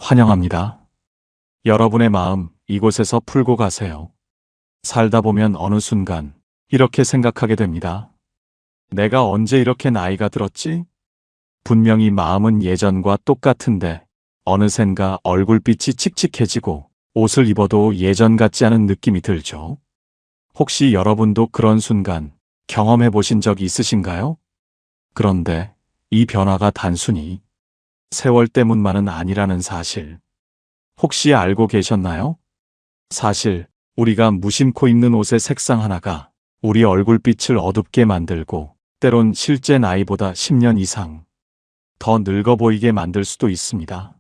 환영합니다. 여러분의 마음 이곳에서 풀고 가세요. 살다 보면 어느 순간 이렇게 생각하게 됩니다. 내가 언제 이렇게 나이가 들었지? 분명히 마음은 예전과 똑같은데 어느샌가 얼굴빛이 칙칙해지고 옷을 입어도 예전 같지 않은 느낌이 들죠. 혹시 여러분도 그런 순간 경험해 보신 적 있으신가요? 그런데 이 변화가 단순히 세월 때문만은 아니라는 사실, 혹시 알고 계셨나요? 사실 우리가 무심코 입는 옷의 색상 하나가 우리 얼굴빛을 어둡게 만들고 때론 실제 나이보다 10년 이상 더 늙어 보이게 만들 수도 있습니다.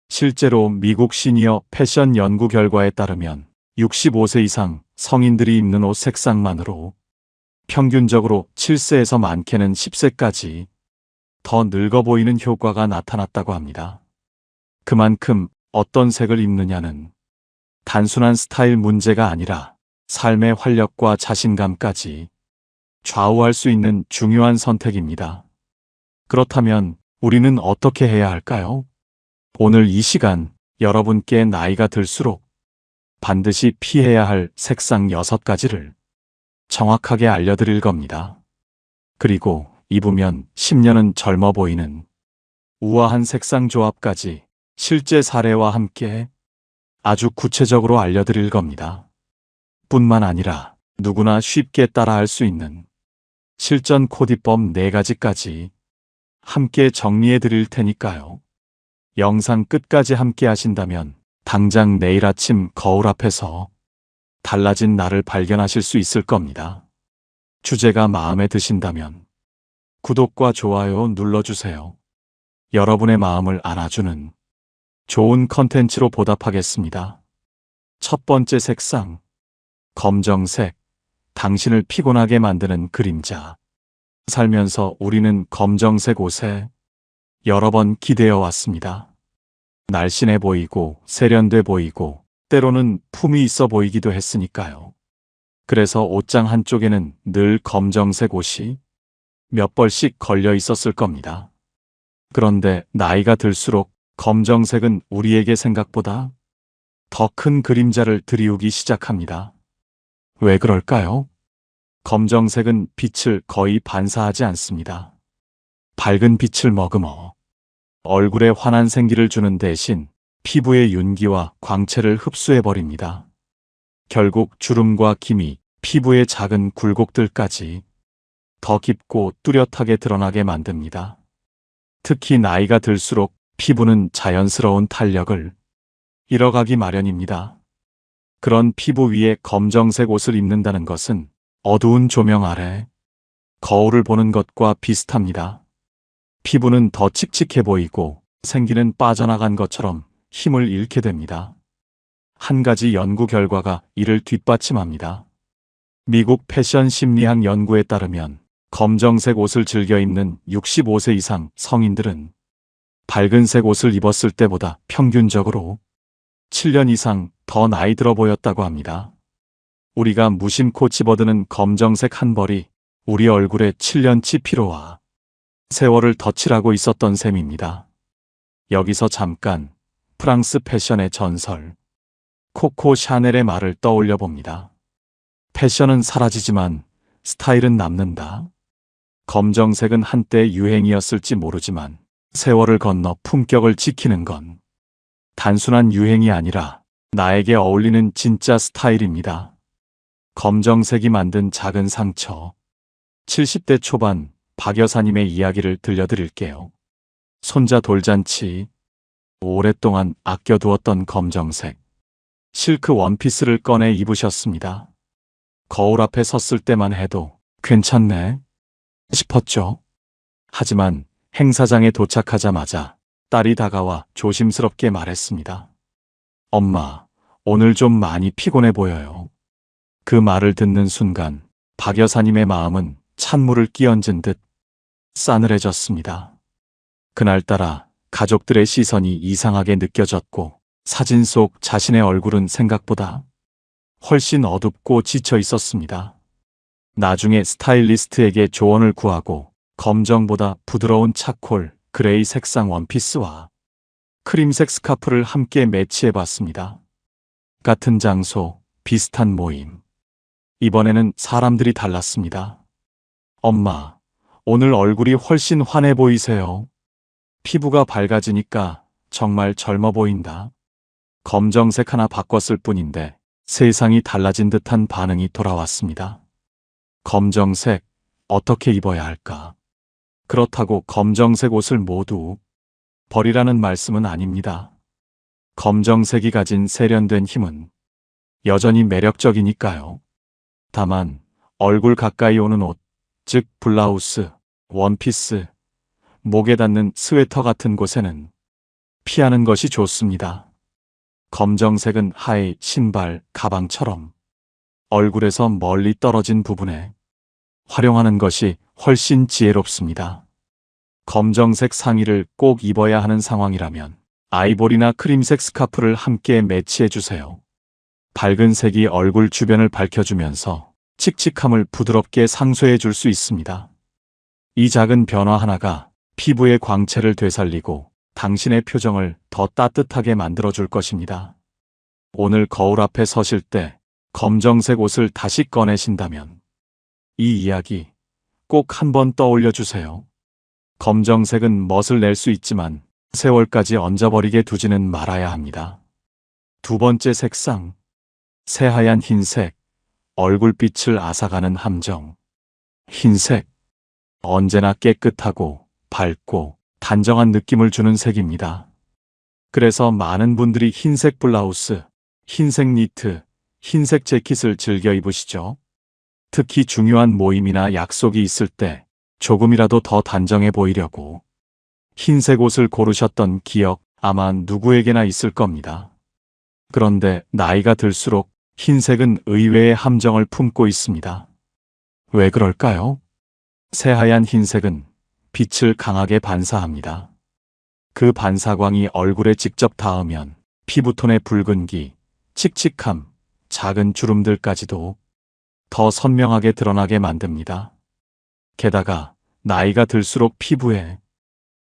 실제로 미국 시니어 패션 연구 결과에 따르면 65세 이상 성인들이 입는 옷 색상만으로 평균적으로 7세에서 많게는 10세까지 더 늙어 보이는 효과가 나타났다고 합니다. 그만큼 어떤 색을 입느냐는 단순한 스타일 문제가 아니라 삶의 활력과 자신감까지 좌우할 수 있는 중요한 선택입니다. 그렇다면 우리는 어떻게 해야 할까요? 오늘 이 시간 여러분께 나이가 들수록 반드시 피해야 할 색상 6가지를 정확하게 알려드릴 겁니다. 그리고 입으면 10년은 젊어 보이는 우아한 색상 조합까지 실제 사례와 함께 아주 구체적으로 알려드릴 겁니다. 뿐만 아니라 누구나 쉽게 따라할 수 있는 실전 코디법 4가지까지 함께 정리해 드릴 테니까요. 영상 끝까지 함께 하신다면 당장 내일 아침 거울 앞에서 달라진 나를 발견하실 수 있을 겁니다. 주제가 마음에 드신다면 구독과 좋아요 눌러주세요. 여러분의 마음을 안아주는 좋은 컨텐츠로 보답하겠습니다. 첫 번째 색상, 검정색, 당신을 피곤하게 만드는 그림자. 살면서 우리는 검정색 옷에 여러 번 기대어 왔습니다. 날씬해 보이고 세련돼 보이고 때로는 품이 있어 보이기도 했으니까요. 그래서 옷장 한쪽에는 늘 검정색 옷이 몇 벌씩 걸려 있었을 겁니다. 그런데 나이가 들수록 검정색은 우리에게 생각보다 더 큰 그림자를 들이우기 시작합니다. 왜 그럴까요? 검정색은 빛을 거의 반사하지 않습니다. 밝은 빛을 머금어 얼굴에 환한 생기를 주는 대신 피부의 윤기와 광채를 흡수해버립니다. 결국 주름과 기미, 피부의 작은 굴곡들까지 더 깊고 뚜렷하게 드러나게 만듭니다. 특히 나이가 들수록 피부는 자연스러운 탄력을 잃어가기 마련입니다. 그런 피부 위에 검정색 옷을 입는다는 것은 어두운 조명 아래 거울을 보는 것과 비슷합니다. 피부는 더 칙칙해 보이고 생기는 빠져나간 것처럼 힘을 잃게 됩니다. 한 가지 연구 결과가 이를 뒷받침합니다. 미국 패션 심리학 연구에 따르면 검정색 옷을 즐겨 입는 65세 이상 성인들은 밝은색 옷을 입었을 때보다 평균적으로 7년 이상 더 나이 들어 보였다고 합니다. 우리가 무심코 집어드는 검정색 한 벌이 우리 얼굴에 7년치 피로와 세월을 덧칠하고 있었던 셈입니다. 여기서 잠깐 프랑스 패션의 전설 코코 샤넬의 말을 떠올려 봅니다. 패션은 사라지지만 스타일은 남는다. 검정색은 한때 유행이었을지 모르지만 세월을 건너 품격을 지키는 건 단순한 유행이 아니라 나에게 어울리는 진짜 스타일입니다. 검정색이 만든 작은 상처. 70대 초반 박 여사님의 이야기를 들려드릴게요. 손자 돌잔치, 오랫동안 아껴두었던 검정색 실크 원피스를 꺼내 입으셨습니다. 거울 앞에 섰을 때만 해도 괜찮네 싶었죠. 하지만 행사장에 도착하자마자 딸이 다가와 조심스럽게 말했습니다. 엄마, 오늘 좀 많이 피곤해 보여요. 그 말을 듣는 순간 박 여사님의 마음은 찬물을 끼얹은 듯 싸늘해졌습니다. 그날따라 가족들의 시선이 이상하게 느껴졌고 사진 속 자신의 얼굴은 생각보다 훨씬 어둡고 지쳐 있었습니다. 나중에 스타일리스트에게 조언을 구하고 검정보다 부드러운 차콜, 그레이 색상 원피스와 크림색 스카프를 함께 매치해 봤습니다. 같은 장소, 비슷한 모임. 이번에는 사람들이 달랐습니다. 엄마, 오늘 얼굴이 훨씬 환해 보이세요. 피부가 밝아지니까 정말 젊어 보인다. 검정색 하나 바꿨을 뿐인데 세상이 달라진 듯한 반응이 돌아왔습니다. 검정색, 어떻게 입어야 할까? 그렇다고 검정색 옷을 모두 버리라는 말씀은 아닙니다. 검정색이 가진 세련된 힘은 여전히 매력적이니까요. 다만 얼굴 가까이 오는 옷, 즉 블라우스, 원피스, 목에 닿는 스웨터 같은 곳에는 피하는 것이 좋습니다. 검정색은 하의, 신발, 가방처럼 얼굴에서 멀리 떨어진 부분에 활용하는 것이 훨씬 지혜롭습니다. 검정색 상의를 꼭 입어야 하는 상황이라면 아이보리나 크림색 스카프를 함께 매치해 주세요. 밝은 색이 얼굴 주변을 밝혀주면서 칙칙함을 부드럽게 상쇄해 줄 수 있습니다. 이 작은 변화 하나가 피부의 광채를 되살리고 당신의 표정을 더 따뜻하게 만들어 줄 것입니다. 오늘 거울 앞에 서실 때 검정색 옷을 다시 꺼내신다면 이 이야기 꼭 한번 떠올려 주세요. 검정색은 멋을 낼 수 있지만 세월까지 얹어버리게 두지는 말아야 합니다. 두 번째 색상, 새하얀 흰색, 얼굴빛을 앗아가는 함정. 흰색, 언제나 깨끗하고 밝고 단정한 느낌을 주는 색입니다. 그래서 많은 분들이 흰색 블라우스, 흰색 니트, 흰색 재킷을 즐겨 입으시죠. 특히 중요한 모임이나 약속이 있을 때 조금이라도 더 단정해 보이려고 흰색 옷을 고르셨던 기억 아마 누구에게나 있을 겁니다. 그런데 나이가 들수록 흰색은 의외의 함정을 품고 있습니다. 왜 그럴까요? 새하얀 흰색은 빛을 강하게 반사합니다. 그 반사광이 얼굴에 직접 닿으면 피부톤의 붉은기, 칙칙함, 작은 주름들까지도 더 선명하게 드러나게 만듭니다. 게다가 나이가 들수록 피부에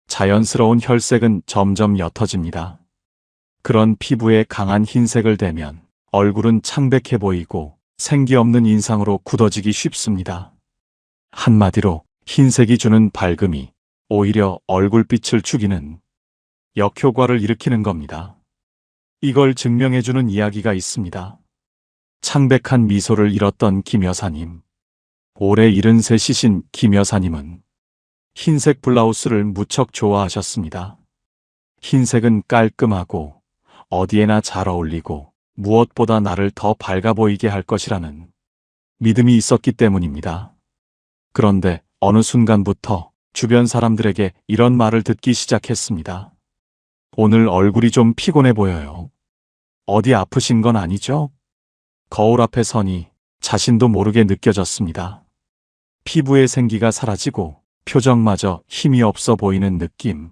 자연스러운 혈색은 점점 옅어집니다. 그런 피부에 강한 흰색을 대면 얼굴은 창백해 보이고 생기 없는 인상으로 굳어지기 쉽습니다. 한마디로 흰색이 주는 밝음이 오히려 얼굴빛을 죽이는 역효과를 일으키는 겁니다. 이걸 증명해주는 이야기가 있습니다. 창백한 미소를 잃었던 김 여사님. 올해 73이신 김 여사님은 흰색 블라우스를 무척 좋아하셨습니다. 흰색은 깔끔하고 어디에나 잘 어울리고 무엇보다 나를 더 밝아 보이게 할 것이라는 믿음이 있었기 때문입니다. 그런데 어느 순간부터 주변 사람들에게 이런 말을 듣기 시작했습니다. 오늘 얼굴이 좀 피곤해 보여요. 어디 아프신 건 아니죠? 거울 앞에 서니 자신도 모르게 느껴졌습니다. 피부의 생기가 사라지고 표정마저 힘이 없어 보이는 느낌.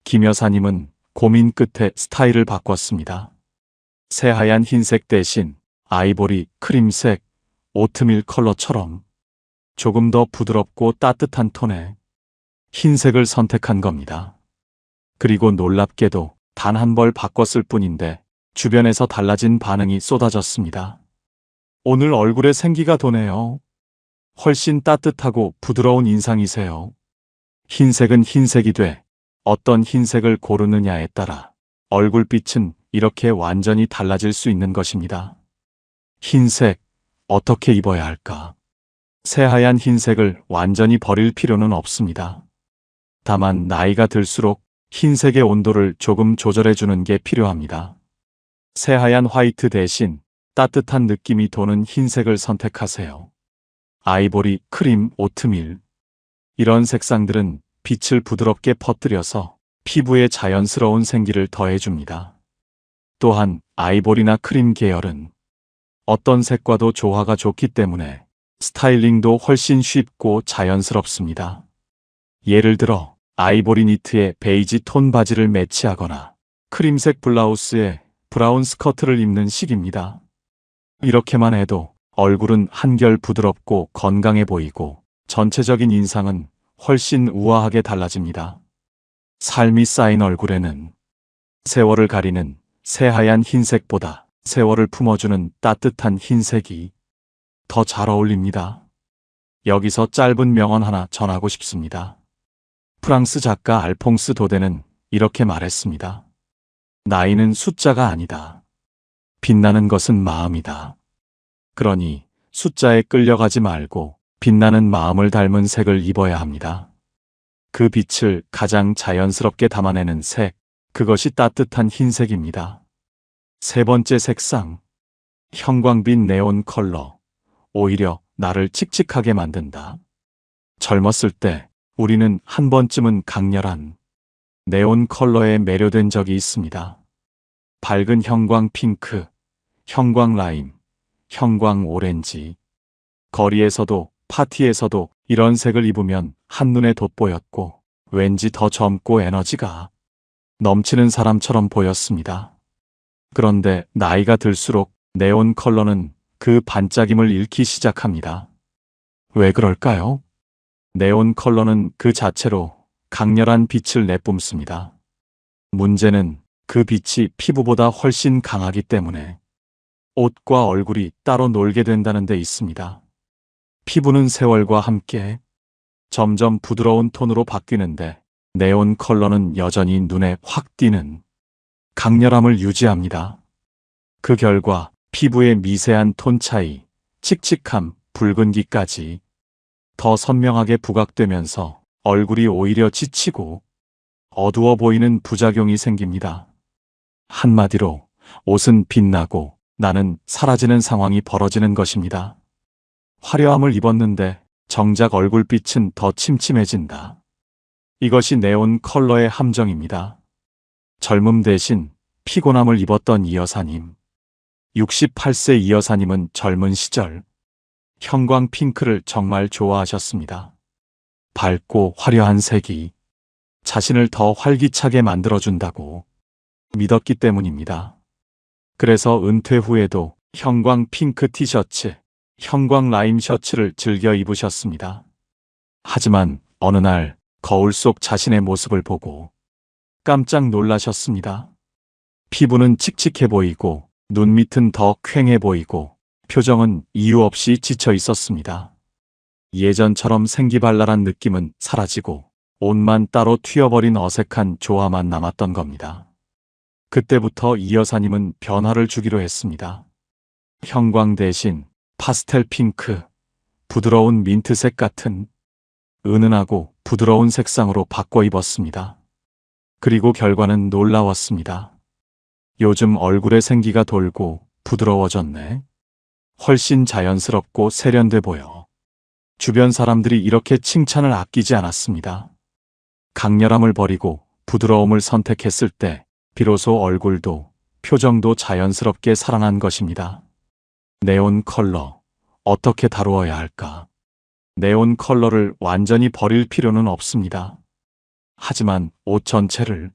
김 여사님은 고민 끝에 스타일을 바꿨습니다. 새하얀 흰색 대신 아이보리, 크림색, 오트밀 컬러처럼 조금 더 부드럽고 따뜻한 톤의 흰색을 선택한 겁니다. 그리고 놀랍게도 단 한 벌 바꿨을 뿐인데 주변에서 달라진 반응이 쏟아졌습니다. 오늘 얼굴에 생기가 도네요. 훨씬 따뜻하고 부드러운 인상이세요. 흰색은 흰색이 돼 어떤 흰색을 고르느냐에 따라 얼굴빛은 이렇게 완전히 달라질 수 있는 것입니다. 흰색, 어떻게 입어야 할까? 새하얀 흰색을 완전히 버릴 필요는 없습니다. 다만 나이가 들수록 흰색의 온도를 조금 조절해주는 게 필요합니다. 새하얀 화이트 대신 따뜻한 느낌이 도는 흰색을 선택하세요. 아이보리, 크림, 오트밀. 이런 색상들은 빛을 부드럽게 퍼뜨려서 피부에 자연스러운 생기를 더해줍니다. 또한 아이보리나 크림 계열은 어떤 색과도 조화가 좋기 때문에 스타일링도 훨씬 쉽고 자연스럽습니다. 예를 들어 아이보리 니트에 베이지 톤 바지를 매치하거나 크림색 블라우스에 브라운 스커트를 입는 식입니다. 이렇게만 해도 얼굴은 한결 부드럽고 건강해 보이고 전체적인 인상은 훨씬 우아하게 달라집니다. 삶이 쌓인 얼굴에는 세월을 가리는 새하얀 흰색보다 세월을 품어주는 따뜻한 흰색이 더 잘 어울립니다. 여기서 짧은 명언 하나 전하고 싶습니다. 프랑스 작가 알퐁스 도데는 이렇게 말했습니다. 나이는 숫자가 아니다. 빛나는 것은 마음이다. 그러니 숫자에 끌려가지 말고 빛나는 마음을 닮은 색을 입어야 합니다. 그 빛을 가장 자연스럽게 담아내는 색, 그것이 따뜻한 흰색입니다. 세 번째 색상, 형광빛 네온 컬러. 오히려 나를 칙칙하게 만든다. 젊었을 때 우리는 한 번쯤은 강렬한 네온 컬러에 매료된 적이 있습니다. 밝은 형광 핑크, 형광 라임, 형광 오렌지. 거리에서도 파티에서도 이런 색을 입으면 한눈에 돋보였고 왠지 더 젊고 에너지가 넘치는 사람처럼 보였습니다. 그런데 나이가 들수록 네온 컬러는 그 반짝임을 잃기 시작합니다. 왜 그럴까요? 네온 컬러는 그 자체로 강렬한 빛을 내뿜습니다. 문제는 그 빛이 피부보다 훨씬 강하기 때문에 옷과 얼굴이 따로 놀게 된다는 데 있습니다. 피부는 세월과 함께 점점 부드러운 톤으로 바뀌는데 네온 컬러는 여전히 눈에 확 띄는 강렬함을 유지합니다. 그 결과 피부의 미세한 톤 차이, 칙칙함, 붉은기까지 더 선명하게 부각되면서 얼굴이 오히려 지치고 어두워 보이는 부작용이 생깁니다. 한마디로 옷은 빛나고 나는 사라지는 상황이 벌어지는 것입니다. 화려함을 입었는데 정작 얼굴빛은 더 침침해진다. 이것이 네온 컬러의 함정입니다. 젊음 대신 피곤함을 입었던 이 여사님. 68세 이 여사님은 젊은 시절 형광 핑크를 정말 좋아하셨습니다. 밝고 화려한 색이 자신을 더 활기차게 만들어준다고 믿었기 때문입니다. 그래서 은퇴 후에도 형광 핑크 티셔츠, 형광 라임 셔츠를 즐겨 입으셨습니다. 하지만 어느 날 거울 속 자신의 모습을 보고 깜짝 놀라셨습니다. 피부는 칙칙해 보이고 눈 밑은 더 퀭해 보이고 표정은 이유 없이 지쳐 있었습니다. 예전처럼 생기발랄한 느낌은 사라지고 옷만 따로 튀어버린 어색한 조화만 남았던 겁니다. 그때부터 이 여사님은 변화를 주기로 했습니다. 형광 대신 파스텔 핑크, 부드러운 민트색 같은 은은하고 부드러운 색상으로 바꿔 입었습니다. 그리고 결과는 놀라웠습니다. 요즘 얼굴에 생기가 돌고 부드러워졌네. 훨씬 자연스럽고 세련돼 보여. 주변 사람들이 이렇게 칭찬을 아끼지 않았습니다. 강렬함을 버리고 부드러움을 선택했을 때 비로소 얼굴도 표정도 자연스럽게 살아난 것입니다. 네온 컬러, 어떻게 다루어야 할까? 네온 컬러를 완전히 버릴 필요는 없습니다. 하지만 옷 전체를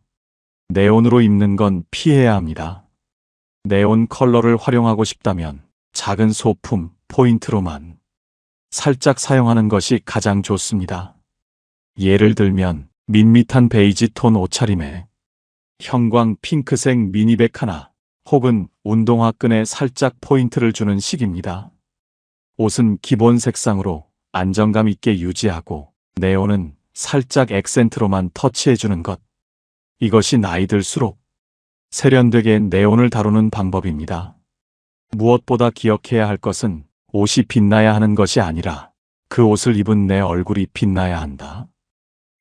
네온으로 입는 건 피해야 합니다. 네온 컬러를 활용하고 싶다면 작은 소품, 포인트로만 살짝 사용하는 것이 가장 좋습니다. 예를 들면 밋밋한 베이지 톤 옷차림에 형광 핑크색 미니백 하나 혹은 운동화 끈에 살짝 포인트를 주는 식입니다. 옷은 기본 색상으로 안정감 있게 유지하고 네온은 살짝 액센트로만 터치해주는 것. 이것이 나이 들수록 세련되게 네온을 다루는 방법입니다. 무엇보다 기억해야 할 것은 옷이 빛나야 하는 것이 아니라 그 옷을 입은 내 얼굴이 빛나야 한다.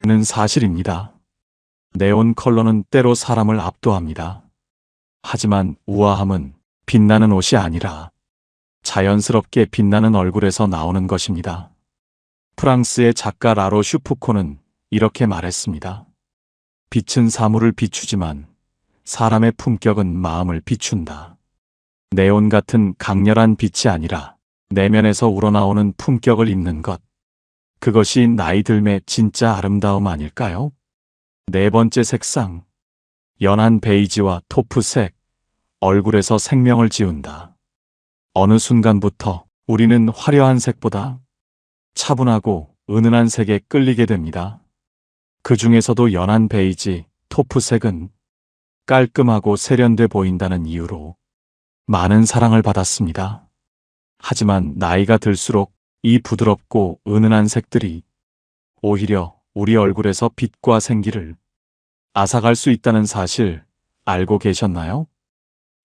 는 사실입니다. 네온 컬러는 때로 사람을 압도합니다. 하지만 우아함은 빛나는 옷이 아니라 자연스럽게 빛나는 얼굴에서 나오는 것입니다. 프랑스의 작가 라로 슈프코는 이렇게 말했습니다. 빛은 사물을 비추지만 사람의 품격은 마음을 비춘다. 네온 같은 강렬한 빛이 아니라 내면에서 우러나오는 품격을 입는 것. 그것이 나이 들매 진짜 아름다움 아닐까요? 네 번째 색상. 연한 베이지와 토프색. 얼굴에서 생명을 지운다. 어느 순간부터 우리는 화려한 색보다 차분하고 은은한 색에 끌리게 됩니다. 그 중에서도 연한 베이지, 토프색은 깔끔하고 세련돼 보인다는 이유로 많은 사랑을 받았습니다. 하지만 나이가 들수록 이 부드럽고 은은한 색들이 오히려 우리 얼굴에서 빛과 생기를 앗아갈 수 있다는 사실 알고 계셨나요?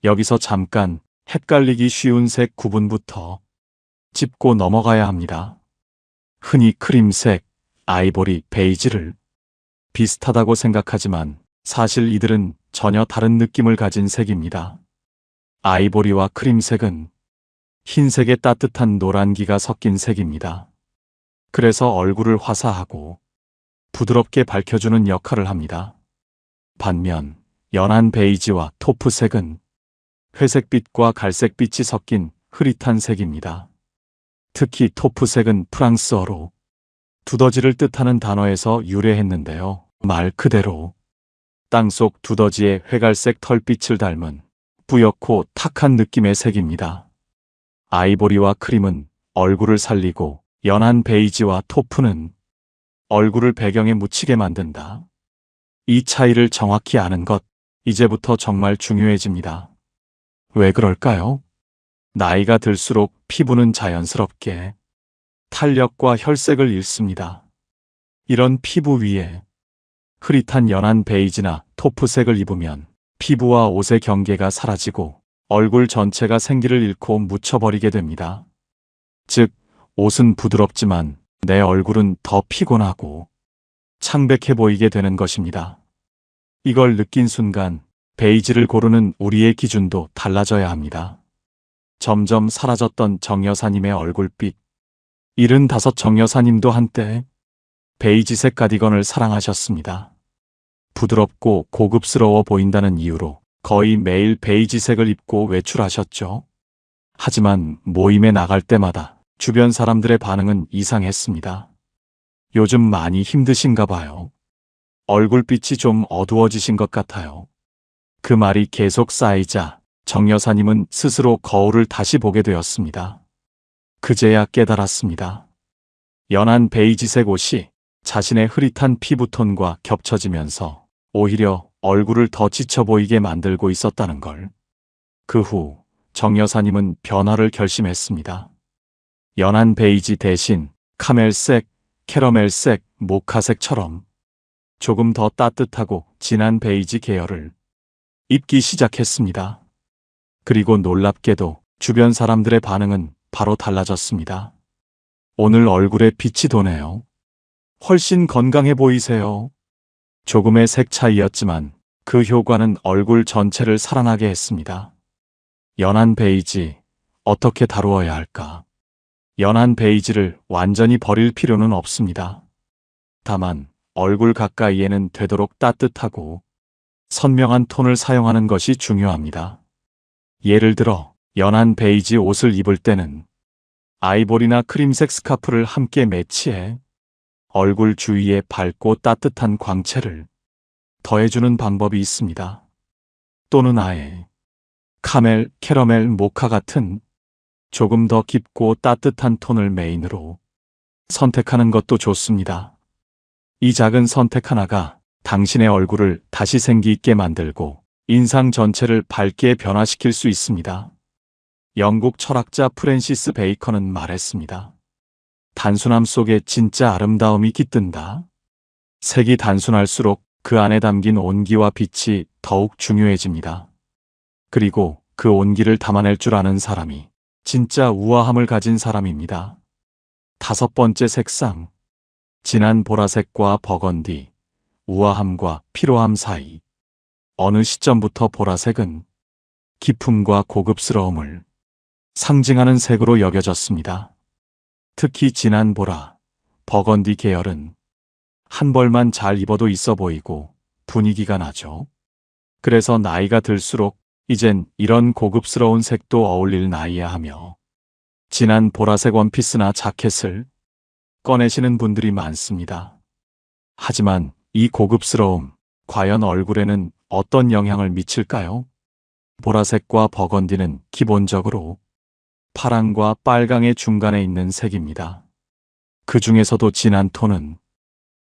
여기서 잠깐 헷갈리기 쉬운 색 구분부터 짚고 넘어가야 합니다. 흔히 크림색, 아이보리, 베이지를 비슷하다고 생각하지만 사실 이들은 전혀 다른 느낌을 가진 색입니다. 아이보리와 크림색은 흰색의 따뜻한 노란기가 섞인 색입니다. 그래서 얼굴을 화사하고 부드럽게 밝혀주는 역할을 합니다. 반면 연한 베이지와 토프색은 회색빛과 갈색빛이 섞인 흐릿한 색입니다. 특히 토프색은 프랑스어로 두더지를 뜻하는 단어에서 유래했는데요. 말 그대로 땅속 두더지의 회갈색 털빛을 닮은 뿌옇고 탁한 느낌의 색입니다. 아이보리와 크림은 얼굴을 살리고 연한 베이지와 토프는 얼굴을 배경에 묻히게 만든다. 이 차이를 정확히 아는 것, 이제부터 정말 중요해집니다. 왜 그럴까요? 나이가 들수록 피부는 자연스럽게 탄력과 혈색을 잃습니다. 이런 피부 위에 흐릿한 연한 베이지나 토프색을 입으면 피부와 옷의 경계가 사라지고 얼굴 전체가 생기를 잃고 묻혀버리게 됩니다. 즉, 옷은 부드럽지만 내 얼굴은 더 피곤하고 창백해 보이게 되는 것입니다. 이걸 느낀 순간 베이지를 고르는 우리의 기준도 달라져야 합니다. 점점 사라졌던 정 여사님의 얼굴빛. 75 정 여사님도 한때 베이지색 가디건을 사랑하셨습니다. 부드럽고 고급스러워 보인다는 이유로 거의 매일 베이지색을 입고 외출하셨죠. 하지만 모임에 나갈 때마다 주변 사람들의 반응은 이상했습니다. 요즘 많이 힘드신가 봐요. 얼굴빛이 좀 어두워지신 것 같아요. 그 말이 계속 쌓이자 정 여사님은 스스로 거울을 다시 보게 되었습니다. 그제야 깨달았습니다. 연한 베이지색 옷이 자신의 흐릿한 피부톤과 겹쳐지면서 오히려 얼굴을 더 지쳐 보이게 만들고 있었다는 걸. 그 후 정 여사님은 변화를 결심했습니다. 연한 베이지 대신 카멜색, 캐러멜색, 모카색처럼 조금 더 따뜻하고 진한 베이지 계열을 입기 시작했습니다. 그리고 놀랍게도 주변 사람들의 반응은 바로 달라졌습니다. 오늘 얼굴에 빛이 도네요. 훨씬 건강해 보이세요. 조금의 색 차이였지만 그 효과는 얼굴 전체를 살아나게 했습니다. 연한 베이지, 어떻게 다루어야 할까? 연한 베이지를 완전히 버릴 필요는 없습니다. 다만 얼굴 가까이에는 되도록 따뜻하고 선명한 톤을 사용하는 것이 중요합니다. 예를 들어 연한 베이지 옷을 입을 때는 아이보리나 크림색 스카프를 함께 매치해 얼굴 주위에 밝고 따뜻한 광채를 더해주는 방법이 있습니다. 또는 아예 카멜, 캐러멜, 모카 같은 조금 더 깊고 따뜻한 톤을 메인으로 선택하는 것도 좋습니다. 이 작은 선택 하나가 당신의 얼굴을 다시 생기 있게 만들고 인상 전체를 밝게 변화시킬 수 있습니다. 영국 철학자 프랜시스 베이컨은 말했습니다. 단순함 속에 진짜 아름다움이 깃든다. 색이 단순할수록 그 안에 담긴 온기와 빛이 더욱 중요해집니다. 그리고 그 온기를 담아낼 줄 아는 사람이 진짜 우아함을 가진 사람입니다. 5번째 색상. 진한 보라색과 버건디, 우아함과 피로함 사이. 어느 시점부터 보라색은 기품과 고급스러움을 상징하는 색으로 여겨졌습니다. 특히 진한 보라, 버건디 계열은 한 벌만 잘 입어도 있어 보이고 분위기가 나죠. 그래서 나이가 들수록 이젠 이런 고급스러운 색도 어울릴 나이야 하며 진한 보라색 원피스나 자켓을 꺼내시는 분들이 많습니다. 하지만 이 고급스러움, 과연 얼굴에는 어떤 영향을 미칠까요? 보라색과 버건디는 기본적으로 파랑과 빨강의 중간에 있는 색입니다. 그 중에서도 진한 톤은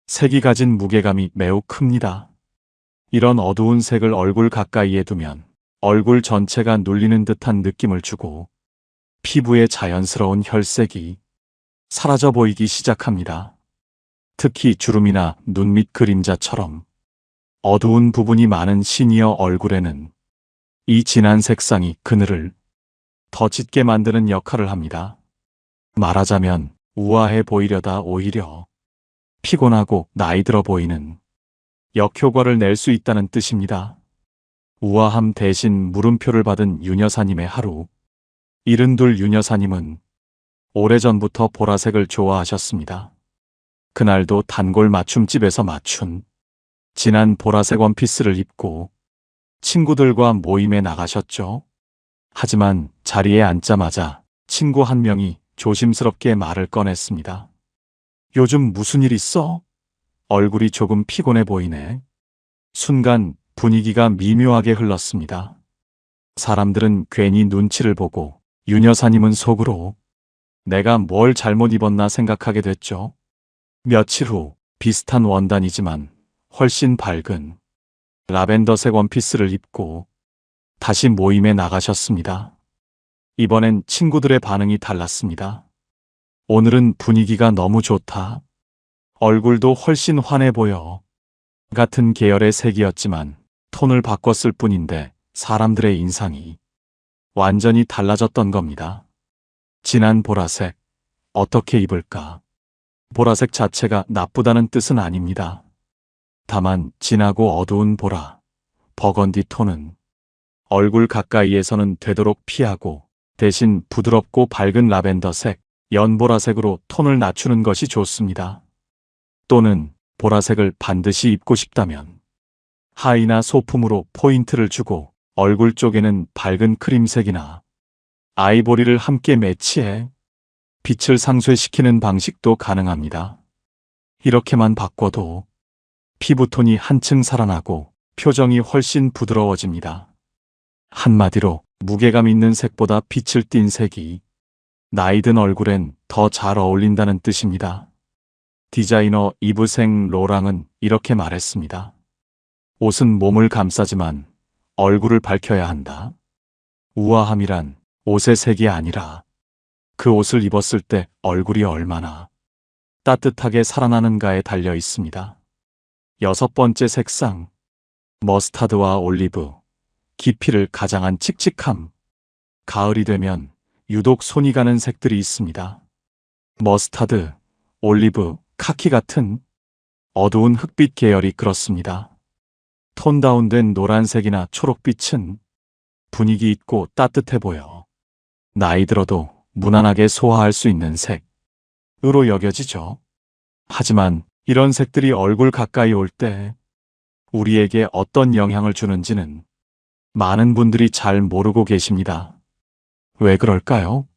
색이 가진 무게감이 매우 큽니다. 이런 어두운 색을 얼굴 가까이에 두면 얼굴 전체가 눌리는 듯한 느낌을 주고 피부의 자연스러운 혈색이 사라져 보이기 시작합니다. 특히 주름이나 눈 밑 그림자처럼 어두운 부분이 많은 시니어 얼굴에는 이 진한 색상이 그늘을 더 짙게 만드는 역할을 합니다. 말하자면 우아해 보이려다 오히려 피곤하고 나이 들어 보이는 역효과를 낼 수 있다는 뜻입니다. 우아함 대신 물음표를 받은 윤여사님의 하루. 72 윤여사님은 오래전부터 보라색을 좋아하셨습니다. 그날도 단골 맞춤집에서 맞춘 진한 보라색 원피스를 입고 친구들과 모임에 나가셨죠. 하지만 자리에 앉자마자 친구 한 명이 조심스럽게 말을 꺼냈습니다. 요즘 무슨 일 있어? 얼굴이 조금 피곤해 보이네. 순간 분위기가 미묘하게 흘렀습니다. 사람들은 괜히 눈치를 보고 윤 여사님은 속으로 내가 뭘 잘못 입었나 생각하게 됐죠. 며칠 후 비슷한 원단이지만 훨씬 밝은 라벤더색 원피스를 입고 다시 모임에 나가셨습니다. 이번엔 친구들의 반응이 달랐습니다. 오늘은 분위기가 너무 좋다. 얼굴도 훨씬 환해 보여. 같은 계열의 색이었지만 톤을 바꿨을 뿐인데 사람들의 인상이 완전히 달라졌던 겁니다. 진한 보라색, 어떻게 입을까? 보라색 자체가 나쁘다는 뜻은 아닙니다. 다만 진하고 어두운 보라, 버건디 톤은 얼굴 가까이에서는 되도록 피하고 대신 부드럽고 밝은 라벤더색, 연보라색으로 톤을 낮추는 것이 좋습니다. 또는 보라색을 반드시 입고 싶다면 하의나 소품으로 포인트를 주고 얼굴 쪽에는 밝은 크림색이나 아이보리를 함께 매치해 빛을 상쇄시키는 방식도 가능합니다. 이렇게만 바꿔도 피부톤이 한층 살아나고 표정이 훨씬 부드러워집니다. 한마디로 무게감 있는 색보다 빛을 띤 색이 나이든 얼굴엔 더 잘 어울린다는 뜻입니다. 디자이너 이브생 로랑은 이렇게 말했습니다. 옷은 몸을 감싸지만 얼굴을 밝혀야 한다. 우아함이란 옷의 색이 아니라 그 옷을 입었을 때 얼굴이 얼마나 따뜻하게 살아나는가에 달려 있습니다. 6번째 색상, 머스타드와 올리브, 깊이를 가장한 칙칙함. 가을이 되면 유독 손이 가는 색들이 있습니다. 머스타드, 올리브, 카키 같은 어두운 흑빛 계열이 그렇습니다. 톤 다운된 노란색이나 초록빛은 분위기 있고 따뜻해 보여 나이 들어도 무난하게 소화할 수 있는 색으로 여겨지죠. 하지만 이런 색들이 얼굴 가까이 올 때 우리에게 어떤 영향을 주는지는 많은 분들이 잘 모르고 계십니다. 왜 그럴까요?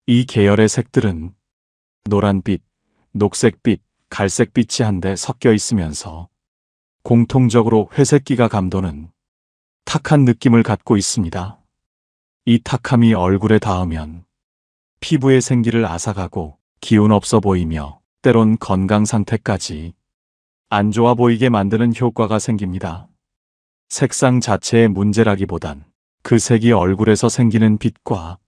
이 계열의 색들은 노란빛, 녹색빛, 갈색빛이 한데 섞여 있으면서 공통적으로 회색기가 감도는 탁한 느낌을 갖고 있습니다. 이 탁함이 얼굴에 닿으면 피부의 생기를 앗아가고 기운 없어 보이며 때론 건강 상태까지 안 좋아 보이게 만드는 효과가 생깁니다. 색상 자체의 문제라기보단 그 색이 얼굴에서 생기는 빛과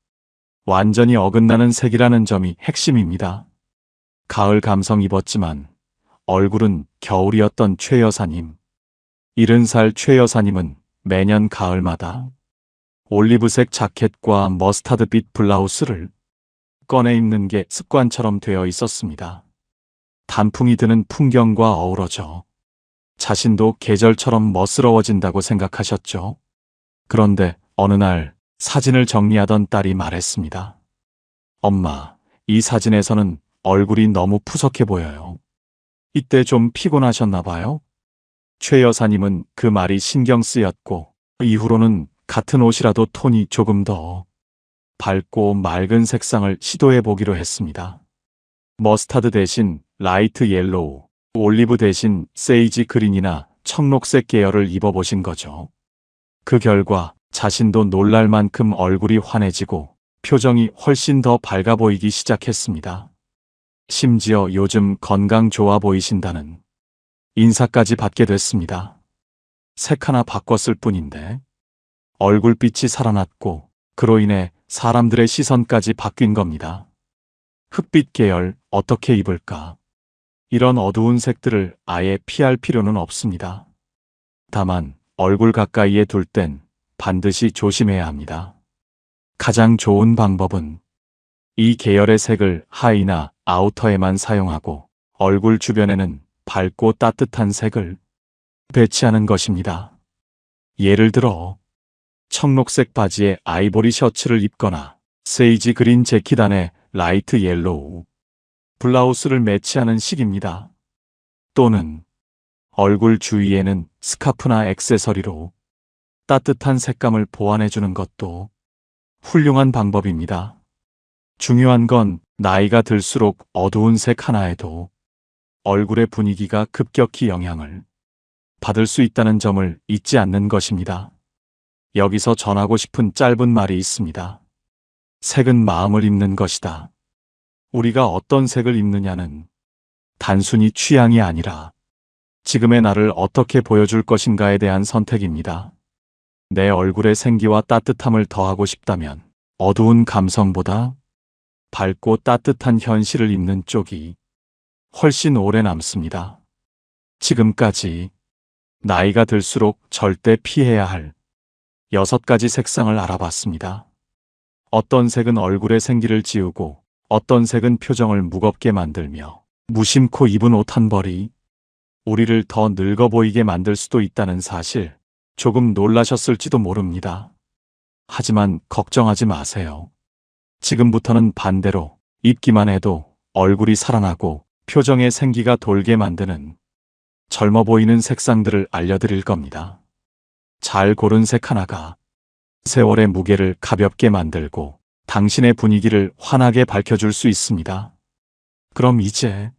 완전히 어긋나는 색이라는 점이 핵심입니다. 가을 감성 입었지만 얼굴은 겨울이었던 최 여사님. 70살 최 여사님은 매년 가을마다 올리브색 자켓과 머스타드빛 블라우스를 꺼내 입는 게 습관처럼 되어 있었습니다. 단풍이 드는 풍경과 어우러져 자신도 계절처럼 멋스러워진다고 생각하셨죠. 그런데 어느 날 사진을 정리하던 딸이 말했습니다. 엄마, 이 사진에서는 얼굴이 너무 푸석해 보여요. 이때 좀 피곤하셨나 봐요? 최 여사님은 그 말이 신경 쓰였고 이후로는 같은 옷이라도 톤이 조금 더 밝고 맑은 색상을 시도해 보기로 했습니다. 머스타드 대신 라이트 옐로우, 올리브 대신 세이지 그린이나 청록색 계열을 입어보신 거죠. 그 결과 자신도 놀랄 만큼 얼굴이 환해지고 표정이 훨씬 더 밝아 보이기 시작했습니다. 심지어 요즘 건강 좋아 보이신다는 인사까지 받게 됐습니다. 색 하나 바꿨을 뿐인데 얼굴빛이 살아났고 그로 인해 사람들의 시선까지 바뀐 겁니다. 흑빛 계열 어떻게 입을까? 이런 어두운 색들을 아예 피할 필요는 없습니다. 다만 얼굴 가까이에 둘 땐 반드시 조심해야 합니다. 가장 좋은 방법은 이 계열의 색을 하의나 아우터에만 사용하고 얼굴 주변에는 밝고 따뜻한 색을 배치하는 것입니다. 예를 들어 청록색 바지에 아이보리 셔츠를 입거나 세이지 그린 재킷 안에 라이트 옐로우 블라우스를 매치하는 식입니다. 또는 얼굴 주위에는 스카프나 액세서리로 따뜻한 색감을 보완해주는 것도 훌륭한 방법입니다. 중요한 건 나이가 들수록 어두운 색 하나에도 얼굴의 분위기가 급격히 영향을 받을 수 있다는 점을 잊지 않는 것입니다. 여기서 전하고 싶은 짧은 말이 있습니다. 색은 마음을 입는 것이다. 우리가 어떤 색을 입느냐는 단순히 취향이 아니라 지금의 나를 어떻게 보여줄 것인가에 대한 선택입니다. 내 얼굴의 생기와 따뜻함을 더하고 싶다면 어두운 감성보다 밝고 따뜻한 현실을 입는 쪽이 훨씬 오래 남습니다. 지금까지 나이가 들수록 절대 피해야 할 6가지 색상을 알아봤습니다. 어떤 색은 얼굴의 생기를 지우고 어떤 색은 표정을 무겁게 만들며 무심코 입은 옷 한 벌이 우리를 더 늙어 보이게 만들 수도 있다는 사실 조금 놀라셨을지도 모릅니다. 하지만 걱정하지 마세요. 지금부터는 반대로 입기만 해도 얼굴이 살아나고 표정의 생기가 돌게 만드는 젊어 보이는 색상들을 알려드릴 겁니다. 잘 고른 색 하나가 세월의 무게를 가볍게 만들고 당신의 분위기를 환하게 밝혀줄 수 있습니다. 그럼 이제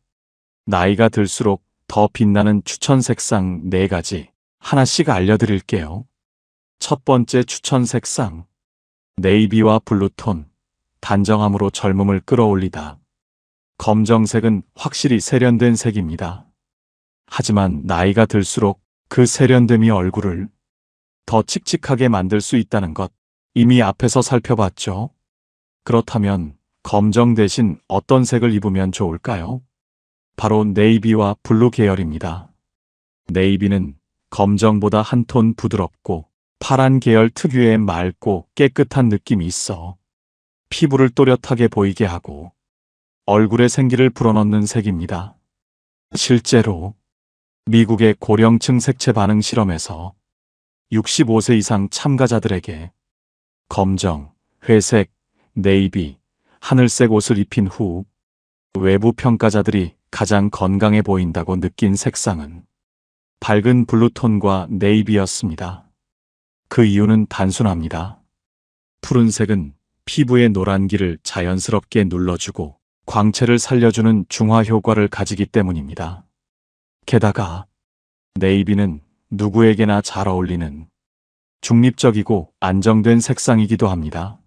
나이가 들수록 더 빛나는 추천 색상 4가지 하나씩 알려드릴게요. 첫 번째 추천 색상, 네이비와 블루톤, 단정함으로 젊음을 끌어올리다. 검정색은 확실히 세련된 색입니다. 하지만 나이가 들수록 그 세련됨이 얼굴을 더 칙칙하게 만들 수 있다는 것 이미 앞에서 살펴봤죠? 그렇다면 검정 대신 어떤 색을 입으면 좋을까요? 바로 네이비와 블루 계열입니다. 네이비는 검정보다 한 톤 부드럽고 파란 계열 특유의 맑고 깨끗한 느낌이 있어 피부를 또렷하게 보이게 하고 얼굴에 생기를 불어넣는 색입니다. 실제로 미국의 고령층 색채 반응 실험에서 65세 이상 참가자들에게 검정, 회색, 네이비, 하늘색 옷을 입힌 후 외부 평가자들이 가장 건강해 보인다고 느낀 색상은 밝은 블루톤과 네이비였습니다. 그 이유는 단순합니다. 푸른색은 피부의 노란기를 자연스럽게 눌러주고 광채를 살려주는 중화 효과를 가지기 때문입니다. 게다가 네이비는 누구에게나 잘 어울리는 중립적이고 안정된 색상이기도 합니다.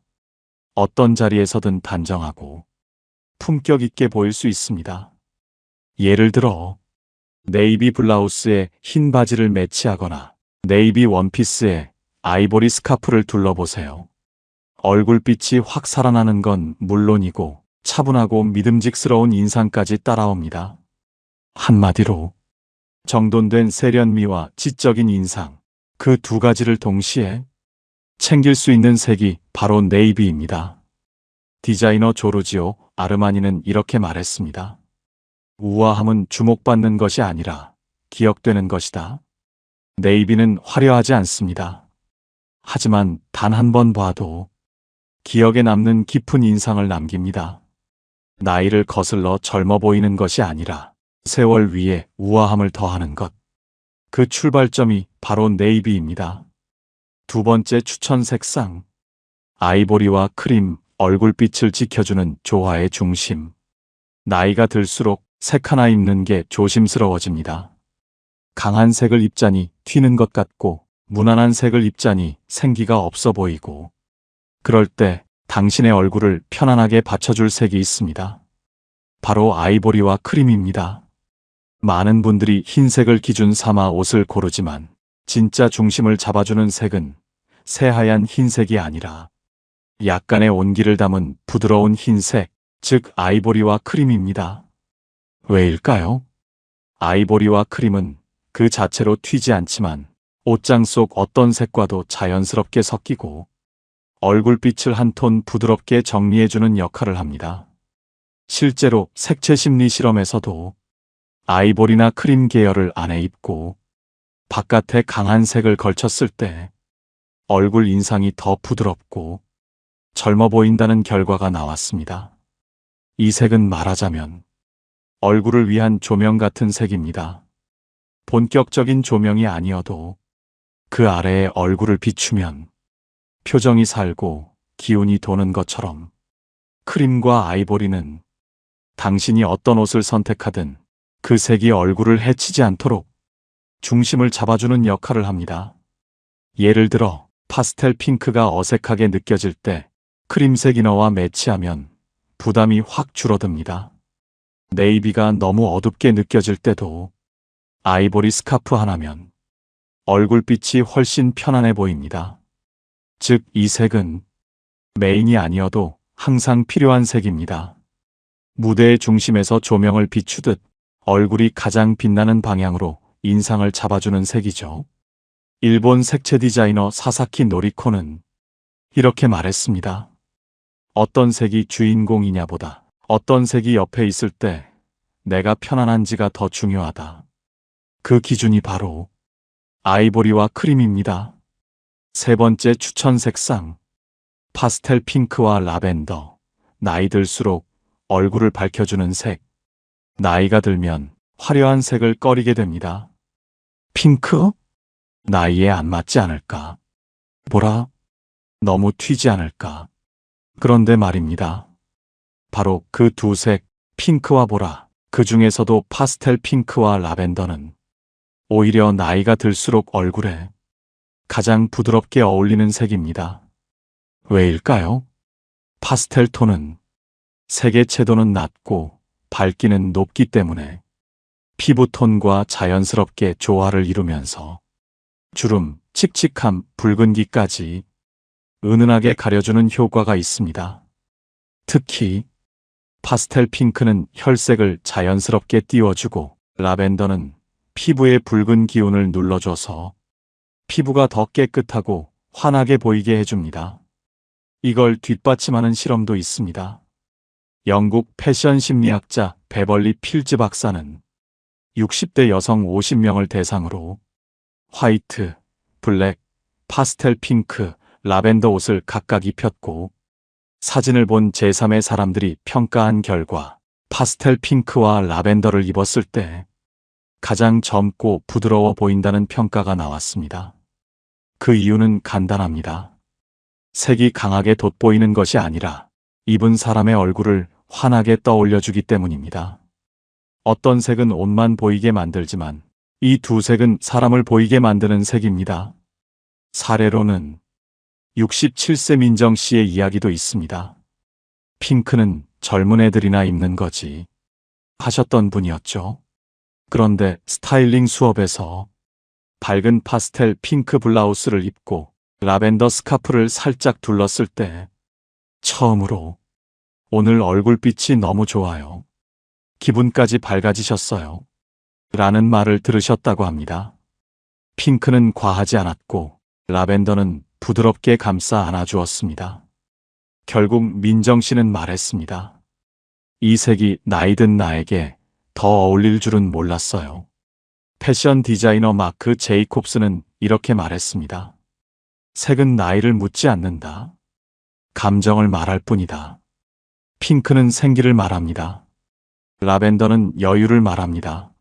어떤 자리에서든 단정하고 품격 있게 보일 수 있습니다. 예를 들어 네이비 블라우스에 흰 바지를 매치하거나 네이비 원피스에 아이보리 스카프를 둘러보세요. 얼굴빛이 확 살아나는 건 물론이고 차분하고 믿음직스러운 인상까지 따라옵니다. 한마디로 정돈된 세련미와 지적인 인상, 그 2가지를 동시에 챙길 수 있는 색이 바로 네이비입니다. 디자이너 조르지오 아르마니는 이렇게 말했습니다. 우아함은 주목받는 것이 아니라 기억되는 것이다. 네이비는 화려하지 않습니다. 하지만 단 한 번 봐도 기억에 남는 깊은 인상을 남깁니다. 나이를 거슬러 젊어 보이는 것이 아니라 세월 위에 우아함을 더하는 것. 그 출발점이 바로 네이비입니다. 두 번째 추천 색상, 아이보리와 크림, 얼굴빛을 지켜주는 조화의 중심. 나이가 들수록 색 하나 입는 게 조심스러워집니다. 강한 색을 입자니 튀는 것 같고 무난한 색을 입자니 생기가 없어 보이고, 그럴 때 당신의 얼굴을 편안하게 받쳐줄 색이 있습니다. 바로 아이보리와 크림입니다. 많은 분들이 흰색을 기준 삼아 옷을 고르지만 진짜 중심을 잡아주는 색은 새하얀 흰색이 아니라 약간의 온기를 담은 부드러운 흰색, 즉 아이보리와 크림입니다. 왜일까요? 아이보리와 크림은 그 자체로 튀지 않지만 옷장 속 어떤 색과도 자연스럽게 섞이고 얼굴빛을 한 톤 부드럽게 정리해주는 역할을 합니다. 실제로 색채 심리 실험에서도 아이보리나 크림 계열을 안에 입고 바깥에 강한 색을 걸쳤을 때 얼굴 인상이 더 부드럽고 젊어 보인다는 결과가 나왔습니다. 이 색은 말하자면 얼굴을 위한 조명 같은 색입니다. 본격적인 조명이 아니어도 그 아래에 얼굴을 비추면 표정이 살고 기운이 도는 것처럼 크림과 아이보리는 당신이 어떤 옷을 선택하든 그 색이 얼굴을 해치지 않도록 중심을 잡아주는 역할을 합니다. 예를 들어 파스텔 핑크가 어색하게 느껴질 때 크림색 이너와 매치하면 부담이 확 줄어듭니다. 네이비가 너무 어둡게 느껴질 때도 아이보리 스카프 하나면 얼굴빛이 훨씬 편안해 보입니다. 즉, 이 색은 메인이 아니어도 항상 필요한 색입니다. 무대의 중심에서 조명을 비추듯 얼굴이 가장 빛나는 방향으로 인상을 잡아주는 색이죠. 일본 색채 디자이너 사사키 노리코는 이렇게 말했습니다. 어떤 색이 주인공이냐보다 어떤 색이 옆에 있을 때 내가 편안한지가 더 중요하다. 그 기준이 바로 아이보리와 크림입니다. 세 번째 추천 색상, 파스텔 핑크와 라벤더. 나이 들수록 얼굴을 밝혀주는 색. 나이가 들면 화려한 색을 꺼리게 됩니다. 핑크? 나이에 안 맞지 않을까? 보라? 너무 튀지 않을까? 그런데 말입니다. 바로 그 두 색, 핑크와 보라, 그 중에서도 파스텔 핑크와 라벤더는 오히려 나이가 들수록 얼굴에 가장 부드럽게 어울리는 색입니다. 왜일까요? 파스텔 톤은 색의 채도는 낮고 밝기는 높기 때문에 피부톤과 자연스럽게 조화를 이루면서 주름, 칙칙함, 붉은기까지 은은하게 가려주는 효과가 있습니다. 특히 파스텔 핑크는 혈색을 자연스럽게 띄워주고 라벤더는 피부의 붉은 기운을 눌러줘서 피부가 더 깨끗하고 환하게 보이게 해줍니다. 이걸 뒷받침하는 실험도 있습니다. 영국 패션 심리학자 베벌리 필즈 박사는 60대 여성 50명을 대상으로 화이트, 블랙, 파스텔 핑크, 라벤더 옷을 각각 입혔고 사진을 본 제3의 사람들이 평가한 결과 파스텔 핑크와 라벤더를 입었을 때 가장 젊고 부드러워 보인다는 평가가 나왔습니다. 그 이유는 간단합니다. 색이 강하게 돋보이는 것이 아니라 입은 사람의 얼굴을 환하게 떠올려주기 때문입니다. 어떤 색은 옷만 보이게 만들지만 이 두 색은 사람을 보이게 만드는 색입니다. 사례로는 67세 민정 씨의 이야기도 있습니다. 핑크는 젊은 애들이나 입는 거지 하셨던 분이었죠. 그런데 스타일링 수업에서 밝은 파스텔 핑크 블라우스를 입고 라벤더 스카프를 살짝 둘렀을 때 처음으로 오늘 얼굴빛이 너무 좋아요. 기분까지 밝아지셨어요. 라는 말을 들으셨다고 합니다. 핑크는 과하지 않았고 라벤더는 부드럽게 감싸 안아주었습니다. 결국 민정 씨는 말했습니다. 이 색이 나이 든 나에게 더 어울릴 줄은 몰랐어요. 패션 디자이너 마크 제이콥스는 이렇게 말했습니다. 색은 나이를 묻지 않는다. 감정을 말할 뿐이다. 핑크는 생기를 말합니다. 라벤더는 여유를 말합니다.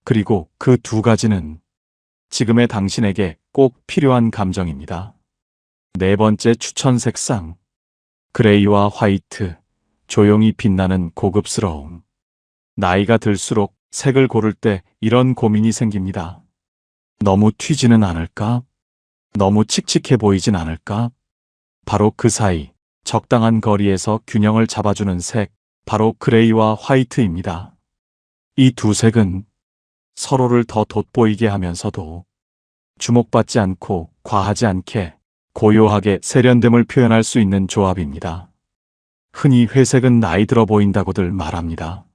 그리고 그 두 가지는 지금의 당신에게 꼭 필요한 감정입니다. 네 번째 추천 색상, 그레이와 화이트, 조용히 빛나는 고급스러움. 나이가 들수록 색을 고를 때 이런 고민이 생깁니다. 너무 튀지는 않을까? 너무 칙칙해 보이진 않을까? 바로 그 사이, 적당한 거리에서 균형을 잡아주는 색, 바로 그레이와 화이트입니다. 이 두 색은 서로를 더 돋보이게 하면서도 주목받지 않고 과하지 않게 고요하게 세련됨을 표현할 수 있는 조합입니다. 흔히 회색은 나이 들어 보인다고들 말합니다.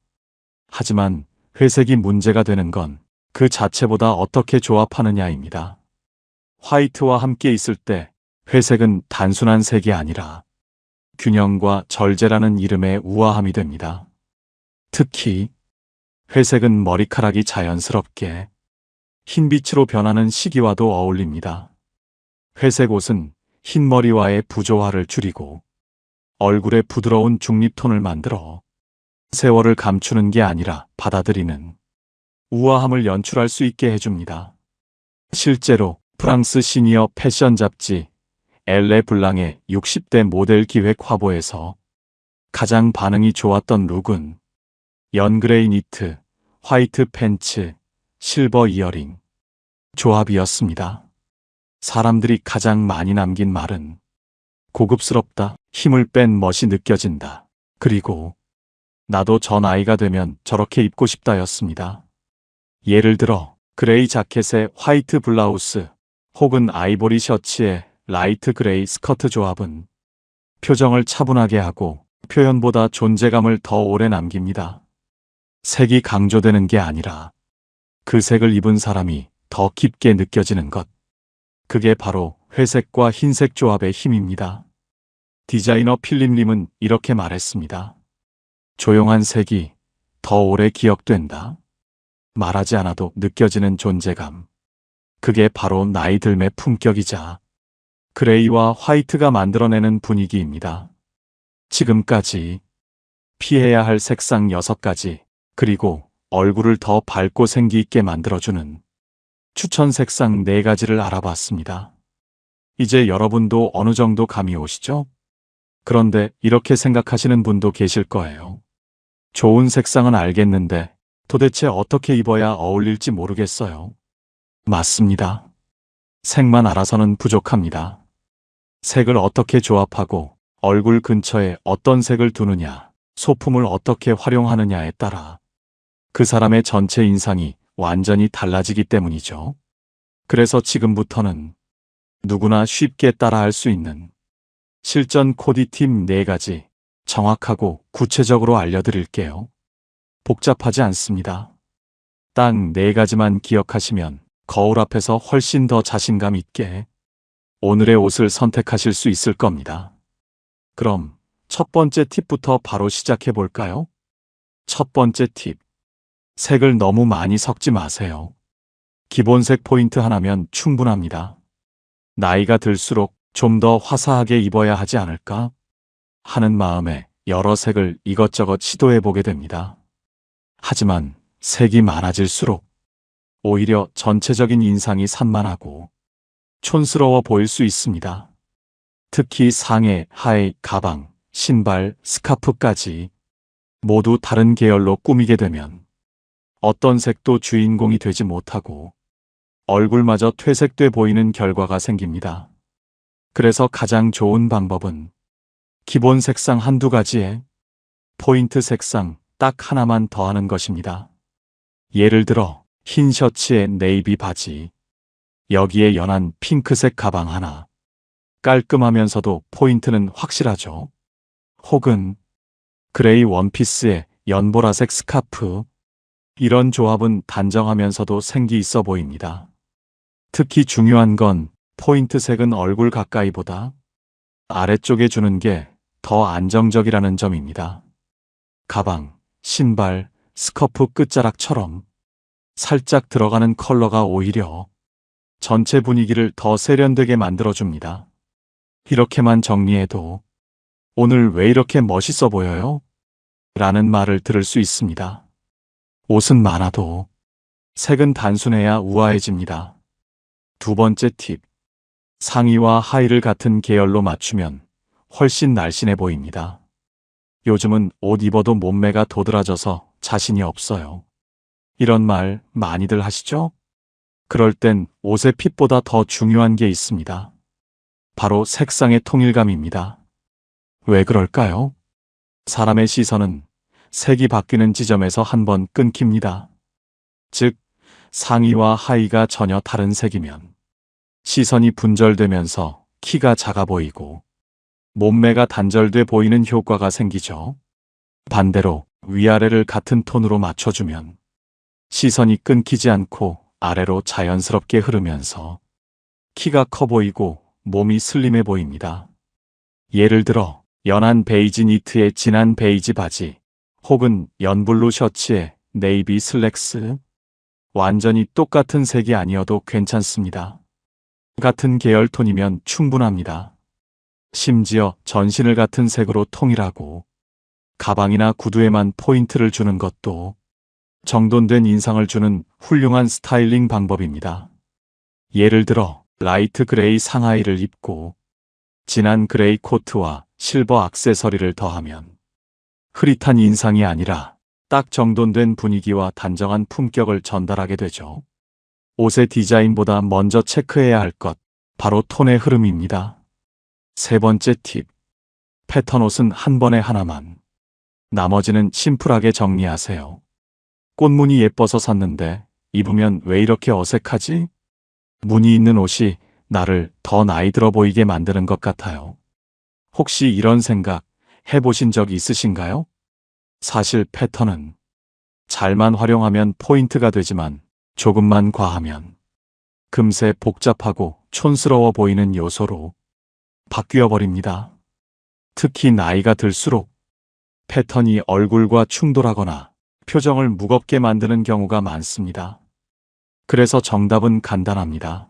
하지만 회색이 문제가 되는 건 그 자체보다 어떻게 조합하느냐입니다. 화이트와 함께 있을 때 회색은 단순한 색이 아니라 균형과 절제라는 이름의 우아함이 됩니다. 특히 회색은 머리카락이 자연스럽게 흰빛으로 변하는 시기와도 어울립니다. 회색 옷은 흰머리와의 부조화를 줄이고 얼굴에 부드러운 중립톤을 만들어 세월을 감추는 게 아니라 받아들이는 우아함을 연출할 수 있게 해줍니다. 실제로 프랑스 시니어 패션 잡지 엘레 블랑의 60대 모델 기획 화보에서 가장 반응이 좋았던 룩은 연그레이 니트, 화이트 팬츠, 실버 이어링 조합이었습니다. 사람들이 가장 많이 남긴 말은 고급스럽다, 힘을 뺀 멋이 느껴진다, 그리고 나도 저 나이가 되면 저렇게 입고 싶다였습니다. 예를 들어 그레이 자켓에 화이트 블라우스 혹은 아이보리 셔츠에 라이트 그레이 스커트 조합은 표정을 차분하게 하고 표현보다 존재감을 더 오래 남깁니다. 색이 강조되는 게 아니라 그 색을 입은 사람이 더 깊게 느껴지는 것. 그게 바로 회색과 흰색 조합의 힘입니다. 디자이너 필립 림은 이렇게 말했습니다. 조용한 색이 더 오래 기억된다. 말하지 않아도 느껴지는 존재감. 그게 바로 나이 들매 품격이자 그레이와 화이트가 만들어내는 분위기입니다. 지금까지 피해야 할 색상 6가지, 그리고 얼굴을 더 밝고 생기 있게 만들어주는 추천 색상 4가지를 알아봤습니다. 이제 여러분도 어느 정도 감이 오시죠? 그런데 이렇게 생각하시는 분도 계실 거예요. 좋은 색상은 알겠는데 도대체 어떻게 입어야 어울릴지 모르겠어요. 맞습니다. 색만 알아서는 부족합니다. 색을 어떻게 조합하고 얼굴 근처에 어떤 색을 두느냐, 소품을 어떻게 활용하느냐에 따라 그 사람의 전체 인상이 완전히 달라지기 때문이죠. 그래서 지금부터는 누구나 쉽게 따라할 수 있는 실전 코디팁 4가지 정확하고 구체적으로 알려드릴게요. 복잡하지 않습니다. 딱 4가지만 기억하시면 거울 앞에서 훨씬 더 자신감 있게 오늘의 옷을 선택하실 수 있을 겁니다. 그럼 첫 번째 팁부터 바로 시작해 볼까요? 첫 번째 팁. 색을 너무 많이 섞지 마세요. 기본색 포인트 하나면 충분합니다. 나이가 들수록 좀 더 화사하게 입어야 하지 않을까 하는 마음에 여러 색을 이것저것 시도해 보게 됩니다. 하지만 색이 많아질수록 오히려 전체적인 인상이 산만하고 촌스러워 보일 수 있습니다. 특히 상의, 하의, 가방, 신발, 스카프까지 모두 다른 계열로 꾸미게 되면 어떤 색도 주인공이 되지 못하고 얼굴마저 퇴색돼 보이는 결과가 생깁니다. 그래서 가장 좋은 방법은 기본 색상 1~2가지에 포인트 색상 딱 하나만 더하는 것입니다. 예를 들어 흰 셔츠에 네이비 바지, 여기에 연한 핑크색 가방 하나. 깔끔하면서도 포인트는 확실하죠. 혹은 그레이 원피스에 연보라색 스카프. 이런 조합은 단정하면서도 생기 있어 보입니다. 특히 중요한 건 포인트 색은 얼굴 가까이보다 아래쪽에 주는 게 더 안정적이라는 점입니다. 가방, 신발, 스커프 끝자락처럼 살짝 들어가는 컬러가 오히려 전체 분위기를 더 세련되게 만들어줍니다. 이렇게만 정리해도 오늘 왜 이렇게 멋있어 보여요? 라는 말을 들을 수 있습니다. 옷은 많아도 색은 단순해야 우아해집니다. 두 번째 팁. 상의와 하의를 같은 계열로 맞추면 훨씬 날씬해 보입니다. 요즘은 옷 입어도 몸매가 도드라져서 자신이 없어요. 이런 말 많이들 하시죠? 그럴 땐 옷의 핏보다 더 중요한 게 있습니다. 바로 색상의 통일감입니다. 왜 그럴까요? 사람의 시선은 색이 바뀌는 지점에서 한번 끊깁니다. 즉, 상의와 하의가 전혀 다른 색이면 시선이 분절되면서 키가 작아 보이고 몸매가 단절돼 보이는 효과가 생기죠. 반대로 위아래를 같은 톤으로 맞춰주면 시선이 끊기지 않고 아래로 자연스럽게 흐르면서 키가 커 보이고 몸이 슬림해 보입니다. 예를 들어 연한 베이지 니트에 진한 베이지 바지 혹은 연블루 셔츠에 네이비 슬랙스. 완전히 똑같은 색이 아니어도 괜찮습니다. 같은 계열 톤이면 충분합니다. 심지어 전신을 같은 색으로 통일하고 가방이나 구두에만 포인트를 주는 것도 정돈된 인상을 주는 훌륭한 스타일링 방법입니다. 예를 들어 라이트 그레이 상하이를 입고 진한 그레이 코트와 실버 액세서리를 더하면 흐릿한 인상이 아니라 딱 정돈된 분위기와 단정한 품격을 전달하게 되죠. 옷의 디자인보다 먼저 체크해야 할 것, 바로 톤의 흐름입니다. 세 번째 팁. 패턴 옷은 한 번에 하나만. 나머지는 심플하게 정리하세요. 꽃무늬 예뻐서 샀는데 입으면 왜 이렇게 어색하지? 무늬 있는 옷이 나를 더 나이 들어 보이게 만드는 것 같아요. 혹시 이런 생각 해보신 적 있으신가요? 사실 패턴은 잘만 활용하면 포인트가 되지만 조금만 과하면 금세 복잡하고 촌스러워 보이는 요소로 바뀌어 버립니다. 특히 나이가 들수록 패턴이 얼굴과 충돌하거나 표정을 무겁게 만드는 경우가 많습니다. 그래서 정답은 간단합니다.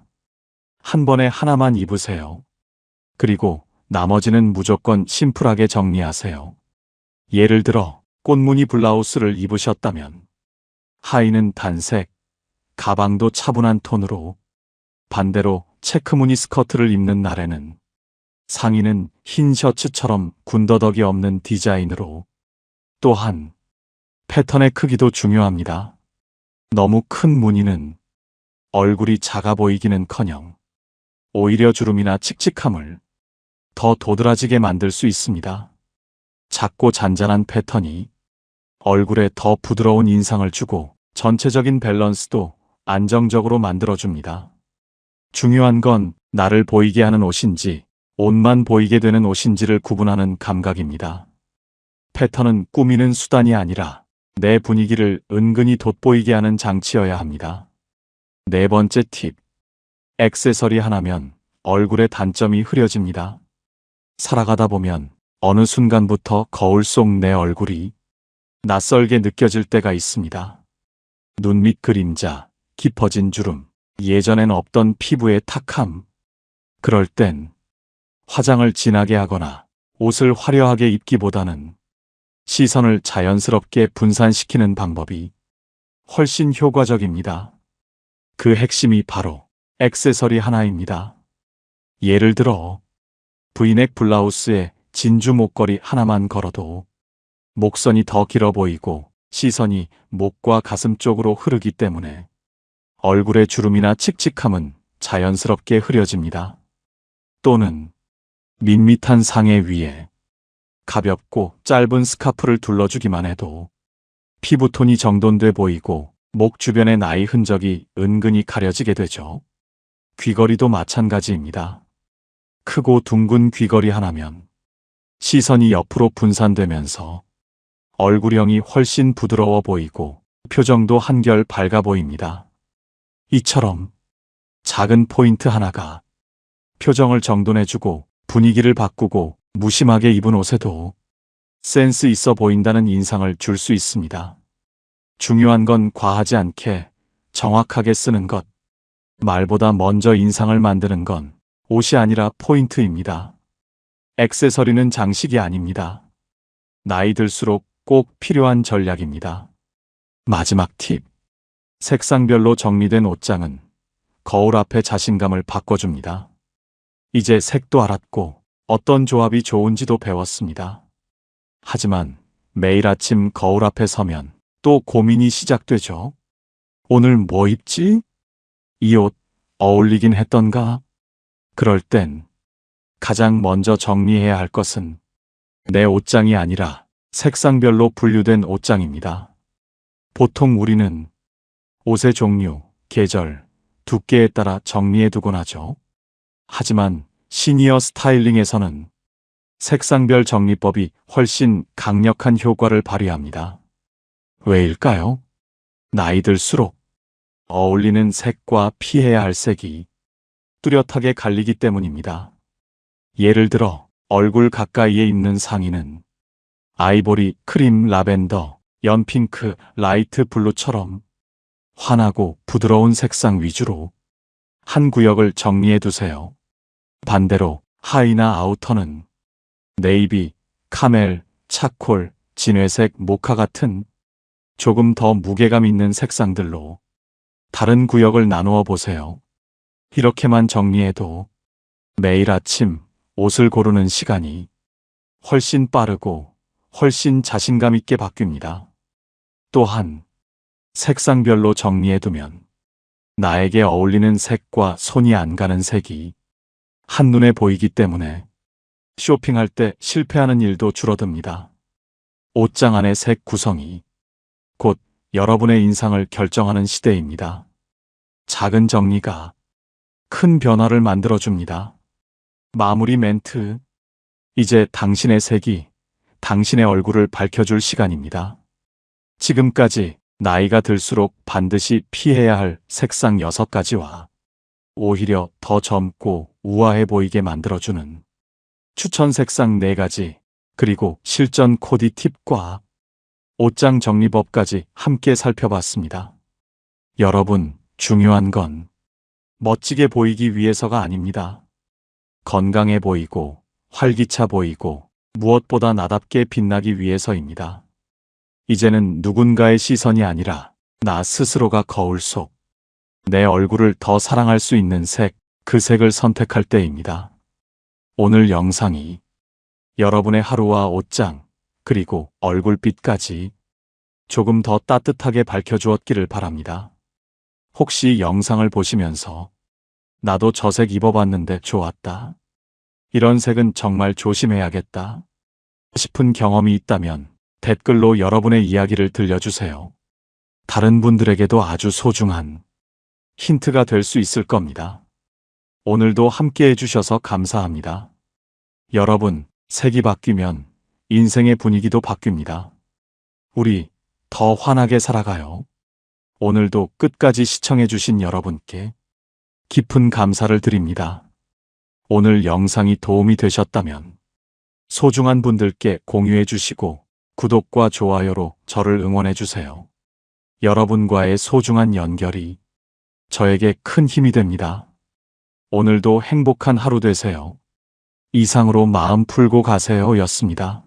한 번에 하나만 입으세요. 그리고 나머지는 무조건 심플하게 정리하세요. 예를 들어 꽃무늬 블라우스를 입으셨다면 하의는 단색, 가방도 차분한 톤으로, 반대로 체크무늬 스커트를 입는 날에는 상의는 흰 셔츠처럼 군더더기 없는 디자인으로. 또한 패턴의 크기도 중요합니다. 너무 큰 무늬는 얼굴이 작아 보이기는커녕 오히려 주름이나 칙칙함을 더 도드라지게 만들 수 있습니다. 작고 잔잔한 패턴이 얼굴에 더 부드러운 인상을 주고 전체적인 밸런스도 안정적으로 만들어줍니다. 중요한 건 나를 보이게 하는 옷인지 옷만 보이게 되는 옷인지를 구분하는 감각입니다. 패턴은 꾸미는 수단이 아니라 내 분위기를 은근히 돋보이게 하는 장치여야 합니다. 네 번째 팁. 액세서리 하나면 얼굴의 단점이 흐려집니다. 살아가다 보면 어느 순간부터 거울 속 내 얼굴이 낯설게 느껴질 때가 있습니다. 눈 밑 그림자, 깊어진 주름, 예전엔 없던 피부의 탁함. 그럴 땐 화장을 진하게 하거나 옷을 화려하게 입기보다는 시선을 자연스럽게 분산시키는 방법이 훨씬 효과적입니다. 그 핵심이 바로 액세서리 하나입니다. 예를 들어 브이넥 블라우스에 진주 목걸이 하나만 걸어도 목선이 더 길어 보이고 시선이 목과 가슴 쪽으로 흐르기 때문에 얼굴의 주름이나 칙칙함은 자연스럽게 흐려집니다. 또는 밋밋한 상의 위에 가볍고 짧은 스카프를 둘러주기만 해도 피부톤이 정돈돼 보이고 목 주변의 나이 흔적이 은근히 가려지게 되죠. 귀걸이도 마찬가지입니다. 크고 둥근 귀걸이 하나면 시선이 옆으로 분산되면서 얼굴형이 훨씬 부드러워 보이고 표정도 한결 밝아 보입니다. 이처럼 작은 포인트 하나가 표정을 정돈해주고 분위기를 바꾸고 무심하게 입은 옷에도 센스 있어 보인다는 인상을 줄 수 있습니다. 중요한 건 과하지 않게 정확하게 쓰는 것. 말보다 먼저 인상을 만드는 건 옷이 아니라 포인트입니다. 액세서리는 장식이 아닙니다. 나이 들수록 꼭 필요한 전략입니다. 마지막 팁. 색상별로 정리된 옷장은 거울 앞에 자신감을 바꿔줍니다. 이제 색도 알았고 어떤 조합이 좋은지도 배웠습니다. 하지만 매일 아침 거울 앞에 서면 또 고민이 시작되죠. 오늘 뭐 입지? 이 옷 어울리긴 했던가? 그럴 땐 가장 먼저 정리해야 할 것은 내 옷장이 아니라 색상별로 분류된 옷장입니다. 보통 우리는 옷의 종류, 계절, 두께에 따라 정리해 두곤 하죠. 하지만 시니어 스타일링에서는 색상별 정리법이 훨씬 강력한 효과를 발휘합니다. 왜일까요? 나이 들수록 어울리는 색과 피해야 할 색이 뚜렷하게 갈리기 때문입니다. 예를 들어 얼굴 가까이에 입는 상의는 아이보리, 크림, 라벤더, 연핑크, 라이트 블루처럼 환하고 부드러운 색상 위주로 한 구역을 정리해 두세요. 반대로 하의나 아우터는 네이비, 카멜, 차콜, 진회색, 모카 같은 조금 더 무게감 있는 색상들로 다른 구역을 나누어 보세요. 이렇게만 정리해도 매일 아침 옷을 고르는 시간이 훨씬 빠르고 훨씬 자신감 있게 바뀝니다. 또한 색상별로 정리해두면 나에게 어울리는 색과 손이 안 가는 색이 한눈에 보이기 때문에 쇼핑할 때 실패하는 일도 줄어듭니다. 옷장 안의 색 구성이 곧 여러분의 인상을 결정하는 시대입니다. 작은 정리가 큰 변화를 만들어줍니다. 마무리 멘트. 이제 당신의 색이 당신의 얼굴을 밝혀줄 시간입니다. 지금까지 나이가 들수록 반드시 피해야 할 색상 6가지와 오히려 더 젊고 우아해 보이게 만들어주는 추천 색상 4가지, 그리고 실전 코디 팁과 옷장 정리법까지 함께 살펴봤습니다. 여러분, 중요한 건 멋지게 보이기 위해서가 아닙니다. 건강해 보이고 활기차 보이고 무엇보다 나답게 빛나기 위해서입니다. 이제는 누군가의 시선이 아니라 나 스스로가 거울 속 내 얼굴을 더 사랑할 수 있는 색, 그 색을 선택할 때입니다. 오늘 영상이 여러분의 하루와 옷장, 그리고 얼굴빛까지 조금 더 따뜻하게 밝혀주었기를 바랍니다. 혹시 영상을 보시면서 나도 저 색 입어봤는데 좋았다, 이런 색은 정말 조심해야겠다 싶은 경험이 있다면 댓글로 여러분의 이야기를 들려주세요. 다른 분들에게도 아주 소중한 힌트가 될 수 있을 겁니다. 오늘도 함께 해주셔서 감사합니다. 여러분, 색이 바뀌면 인생의 분위기도 바뀝니다. 우리 더 환하게 살아가요. 오늘도 끝까지 시청해주신 여러분께 깊은 감사를 드립니다. 오늘 영상이 도움이 되셨다면 소중한 분들께 공유해주시고 구독과 좋아요로 저를 응원해주세요. 여러분과의 소중한 연결이 저에게 큰 힘이 됩니다. 오늘도 행복한 하루 되세요. 이상으로 마음 풀고 가세요 였습니다.